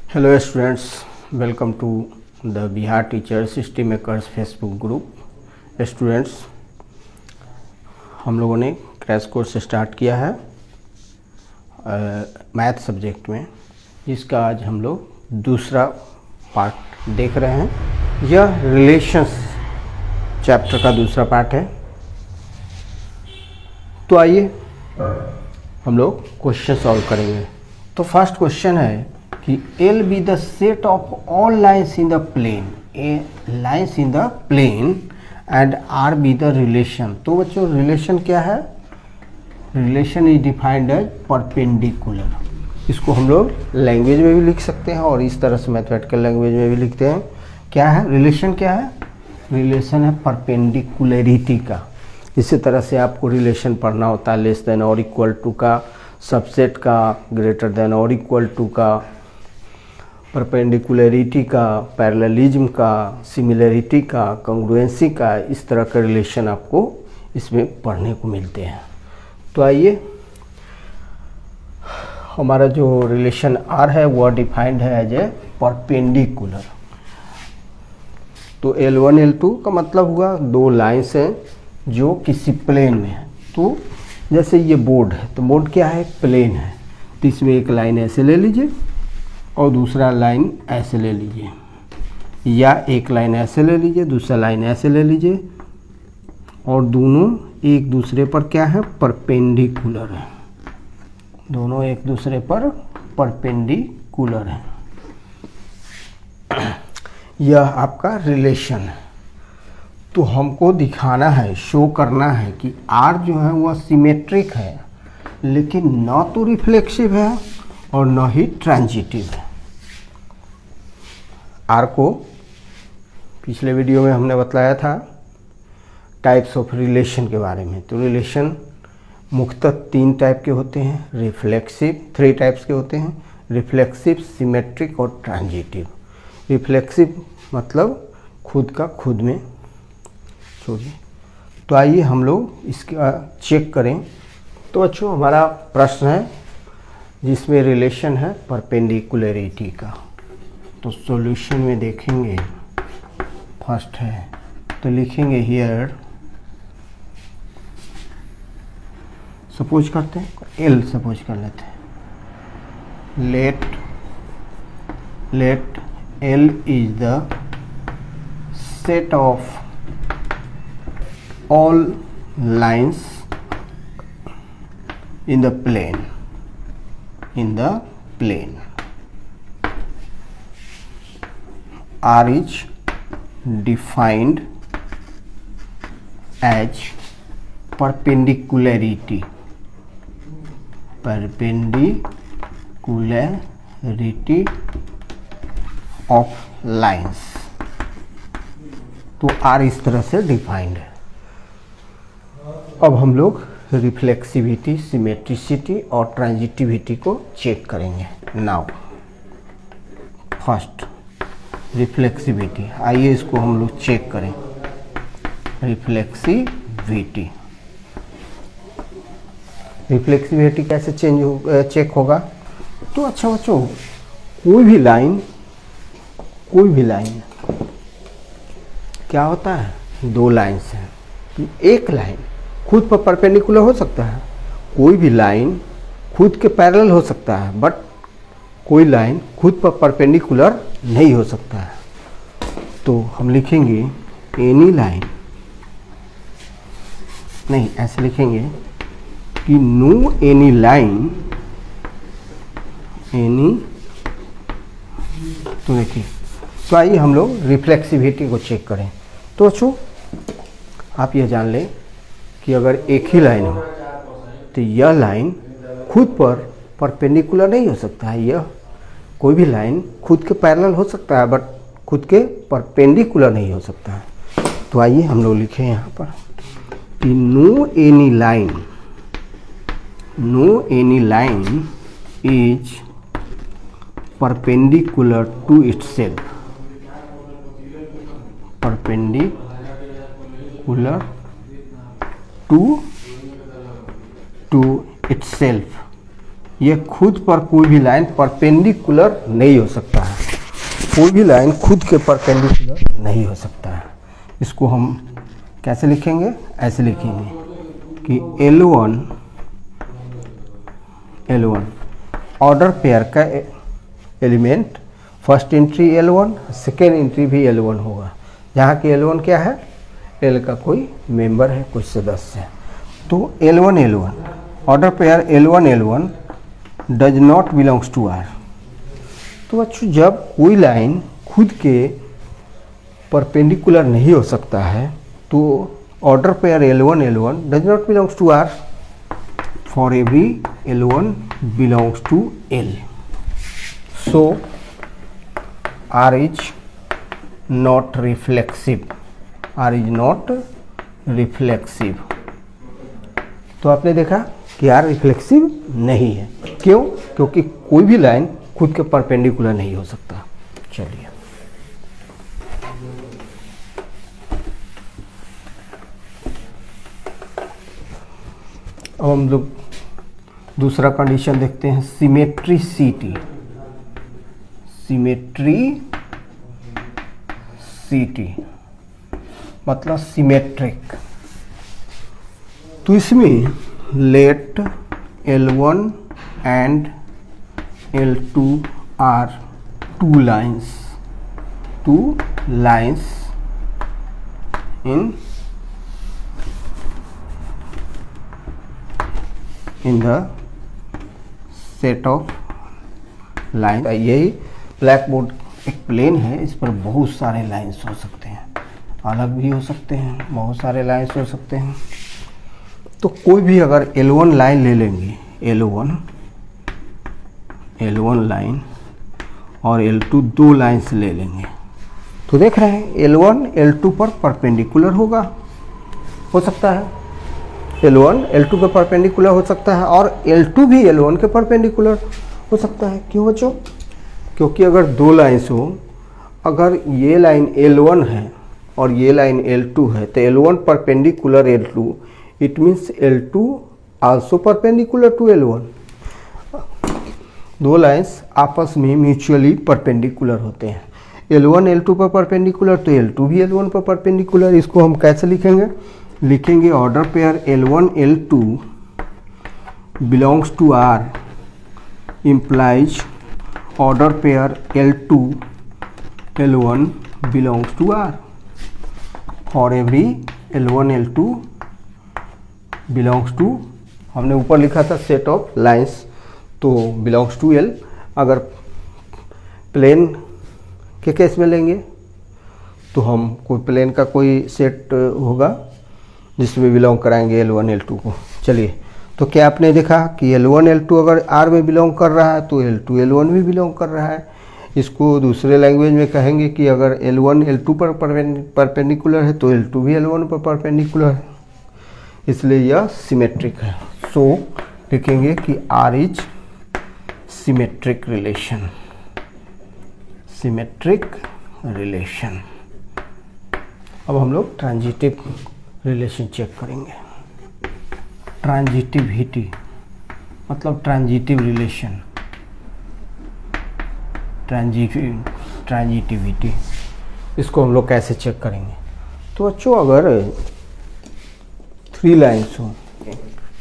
Hello students, welcome to the Bihar teachers history makers Facebook group. Students, हम लोगों ने crash course start किया है मैथ सब्जेक्ट में, जिसका आज हम लोग दूसरा पार्ट देख रहे हैं। यह रिलेशंस चैप्टर का दूसरा पार्ट है। तो आइए हम लोग क्वेश्चन सॉल्व करेंगे। तो फर्स्ट क्वेश्चन है कि L be the set of all lines in the plane, lines in the plane and R be the relation। तो बच्चों रिलेशन क्या है? Relation is defined as perpendicular. इसको हम लोग लैंग्वेज में भी लिख सकते हैं और इस तरह से मैथमेटिकल लैंग्वेज में भी लिखते हैं। क्या है रिलेशन? क्या है रिलेशन? है परपेंडिकुलरिटी का। इसी तरह से आपको रिलेशन पढ़ना होता है लेस देन और इक्वल टू का, सबसेट का, ग्रेटर देन और इक्वल टू का, परपेंडिकुलरिटी का, पैरेललिज्म का, सिमिलरिटी का, कंग्रुएंसी का। इस तरह का रिलेशन आपको इसमें पढ़ने को मिलते हैं। तो आइए, हमारा जो रिलेशन आर है वह डिफाइंड है एज ए परपेंडिकुलर। तो L1 L2 का मतलब हुआ दो लाइंस हैं जो किसी प्लेन में है। तो जैसे ये बोर्ड है, तो बोर्ड क्या है? प्लेन है। तो इसमें एक लाइन ऐसे ले लीजिए और दूसरा लाइन ऐसे ले लीजिए, या एक लाइन ऐसे ले लीजिए, दूसरा लाइन ऐसे ले लीजिए, और दोनों एक दूसरे पर क्या है? परपेंडिकुलर है। दोनों एक दूसरे पर परपेंडिकुलर है। यह आपका रिलेशन है। तो हमको दिखाना है, शो करना है कि आर जो है वह सिमेट्रिक है, लेकिन न तो रिफ्लेक्सिव है और न ही ट्रांजिटिव है। आर को पिछले वीडियो में हमने बताया था टाइप्स ऑफ रिलेशन के बारे में। तो रिलेशन मुख्यतः तीन टाइप के होते हैं। रिफ्लेक्सिव, थ्री टाइप्स के होते हैं: रिफ्लेक्सिव, सिमेट्रिक और ट्रांजिटिव। रिफ्लेक्सिव मतलब खुद का खुद में छोड़िए। तो आइए हम लोग इसका चेक करें। तो बच्चों, हमारा प्रश्न है जिसमें रिलेशन है परपेंडिकुलरिटी का। तो सॉल्यूशन में देखेंगे, फर्स्ट है तो लिखेंगे हियर, सपोज करते हैं L सपोज कर लेते हैं। Let L is the set of all lines in the plane, R is defined as perpendicularity of lines। तो R इस तरह से डिफाइंड है। अब हम लोग रिफ्लेक्सिविटी, सिमेट्रिसिटी और ट्रांजिटिविटी को चेक करेंगे। नाउ फर्स्ट रिफ्लेक्सिविटी, आइए इसको हम लोग चेक करें। रिफ्लेक्सिविटी कैसे चेक होगा? तो अच्छा बच्चों, कोई भी लाइन क्या होता है? दो लाइन्स हैं। एक लाइन खुद पर परपेंडिकुलर हो सकता है, कोई भी लाइन खुद के पैरेलल हो सकता है, बट कोई लाइन खुद पर परपेंडिकुलर नहीं हो सकता है। तो हम लिखेंगे एनी लाइन, नहीं ऐसे लिखेंगे कि नो एनी लाइन, तो देखिए। तो आइए हम लोग रिफ्लेक्सिविटी को चेक करें। तो बच्चों, आप यह जान लें कि अगर एक ही लाइन हो तो यह लाइन खुद पर परपेंडिकुलर नहीं हो सकता है। यह कोई भी लाइन खुद के पैरेलल हो सकता है, बट खुद के परपेंडिकुलर नहीं हो सकता है। तो आइए हम लोग लिखें यहाँ पर कि no any line is perpendicular to itself, perpendicular to itself। ये खुद पर कोई भी लाइन परपेंडिकुलर नहीं हो सकता है, कोई भी लाइन खुद के परपेंडिकुलर नहीं हो सकता है। इसको हम कैसे लिखेंगे, ऐसे लिखेंगे कि L1 ऑर्डर पेयर का element, first entry L1, second entry भी L1 होगा, जहाँ की L1 क्या है, L का कोई मेंबर है, कोई सदस्य है। तो L1 order pair L1 does not belongs to R। तो बच्चों जब कोई लाइन खुद के परपेंडिकुलर नहीं हो सकता है तो order pair L1 does not belongs to R for every L1 belongs to L। So R is not reflexive, R is not reflexive. तो आपने देखा कि R रिफ्लेक्सिव नहीं है। क्यों? क्योंकि कोई भी लाइन खुद के परपेंडिकुलर नहीं हो सकता। चलिए अब हम लोग दूसरा कंडीशन देखते हैं, सिमेट्रिसिटी। सिमेट्रिसिटी मतलब सिमेट्रिक। तो इसमें late L1 and L2 are two lines in the set of lines। यही ब्लैक बोर्ड एक प्लेन है, इस पर बहुत सारे लाइंस हो सकते हैं, अलग भी हो सकते हैं, बहुत सारे लाइंस हो सकते हैं। तो कोई भी अगर L1 लाइन ले लेंगे, L1 लाइन और L2 दो लाइंस ले लेंगे, तो देख रहे हैं L1 L2 पर परपेंडिकुलर होगा, हो सकता है L1 L2 पे परपेंडिकुलर हो सकता है और L2 भी L1 के परपेंडिकुलर हो सकता है। क्यों बच्चों? क्योंकि अगर दो लाइंस हो, अगर ये लाइन L1 है और ये लाइन L2 है तो L1 perpendicular L2, it means L2 also perpendicular to L1। दो लाइंस आपस में म्यूचुअली परपेंडिकुलर होते हैं, L1 L2 पर परपेंडिकुलर तो L2 भी L1 पर परपेंडिकुलर। इसको हम कैसे लिखेंगे? लिखेंगे order pair L1 L2 belongs to R implies order pair L2 L1 belongs to R for every L1 L2 belongs to, हमने ऊपर लिखा था सेट ऑफ लाइंस, तो बिलोंग्स टू L। अगर प्लेन के केस में लेंगे तो हम कोई प्लेन का कोई सेट होगा जिसमें बिलोंग कराएंगे L1 L2 को। चलिए, तो क्या आपने देखा कि L1 L2 अगर R में बिलोंग कर रहा है तो L2 L1 भी बिलोंग कर रहा है। इसको दूसरे लैंग्वेज में कहेंगे कि अगर L1 L2 पर परपेंडिकुलर है तो L2 भी L1 पर परपेंडिकुलर है, इसलिए यह सिमेट्रिक है। सो लिखेंगे कि R is symmetric relation, symmetric relation. अब हम लोग ट्रांजिटिव रिलेशन चेक करेंगे। ट्रांजिटिविटी मतलब ट्रांजिटिव रिलेशन, ट्रांजिटिविटी, इसको हम लोग कैसे चेक करेंगे? तो बच्चों अगर 3 लाइन्स हो,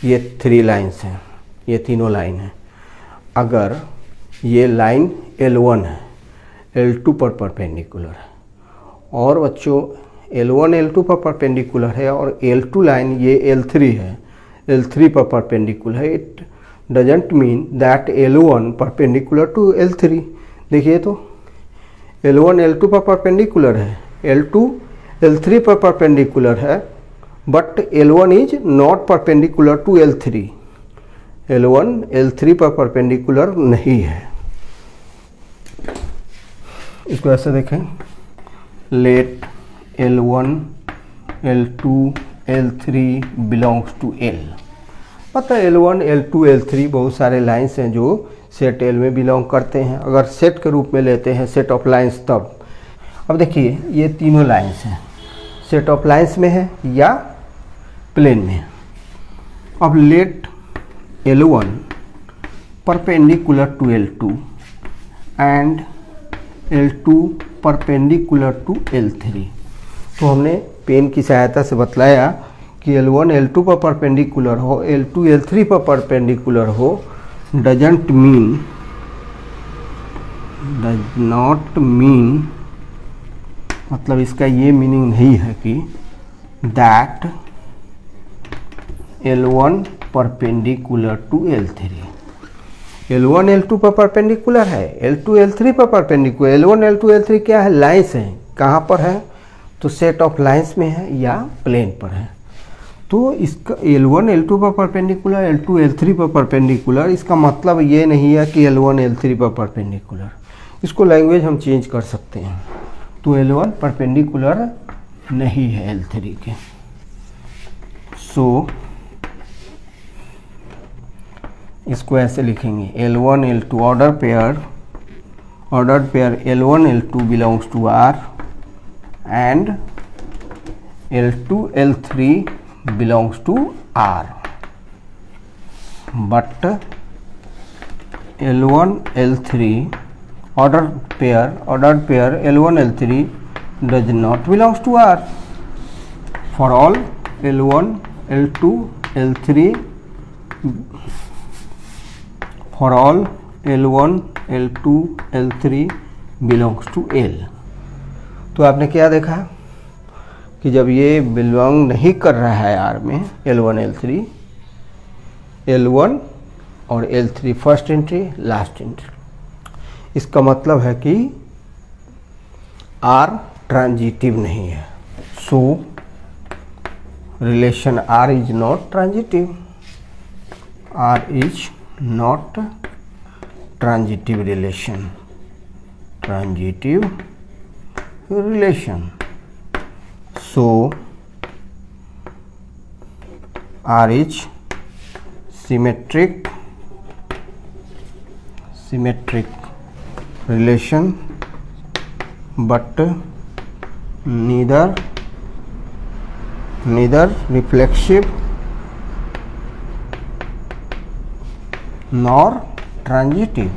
ये 3 लाइन्स हैं, ये तीनों लाइन हैं, अगर ये लाइन L1 है, L2 पर परपेंडिकुलर है, और बच्चों L1 L2 पर परपेंडिकुलर है और L2 लाइन ये L3 है, L3 पर परपेंडिकुलर है, it doesn't mean that L1 perpendicular to L3। देखिए तो L1 L2 पर परपेंडिकुलर है, L2 L3 पर परपेंडिकुलर है, but L1 is not perpendicular to L3, L1 L3 पर परपेंडिकुलर नहीं है। इसको ऐसे देखें, late L1 L2 L3 belongs to L। पता है L1 L2 L3 बहुत सारे लाइंस हैं जो सेट L में बिलोंग करते हैं। अगर सेट के रूप में लेते हैं, सेट ऑफ लाइंस, तब अब देखिए ये तीनों लाइंस हैं, सेट ऑफ लाइंस में है या प्लेन में है। अब late L1 perpendicular to L2 and L2 perpendicular to L3। तो हमने पेन की सहायता से बतलाया कि L1 L2 पर परपेंडिकुलर हो, L2 L3 पर परपेंडिकुलर हो, डज नॉट मीन, मतलब इसका ये मीनिंग नहीं है कि that L1 perpendicular to L3। L1 L2 पर परपेंडिकुलर है, L2 L3 पर परपेंडिकुलर। L1 L2 L3 क्या है? लाइंस है। कहाँ पर है? तो सेट ऑफ लाइंस में है या प्लेन पर है। तो इसका L1 L2 पर परपेंडिकुलर, L2 L3 पर परपेंडिकुलर, इसका मतलब ये नहीं है कि L1 L3 पर परपेंडिकुलर। इसको लैंग्वेज हम चेंज कर सकते हैं। तो L1 परपेंडिकुलर नहीं है L3 के। सो इसको ऐसे लिखेंगे, L1 L2 order pair L1 L2 belongs to R and L2 L3 belongs to R, but L1 L3 order pair L1 L3 does not belongs to R। For all L1 L2 L3 for all L1 L2 L3 belongs to L। तो आपने क्या देखा कि जब ये belong नहीं कर रहा है R में, L1 L3, L1 और L3 first entry last entry, इसका मतलब है कि R ट्रांजिटिव नहीं है। सो relation R is not transitive, R is not transitive relation, so R is symmetric relation, but neither reflexive nor transitive।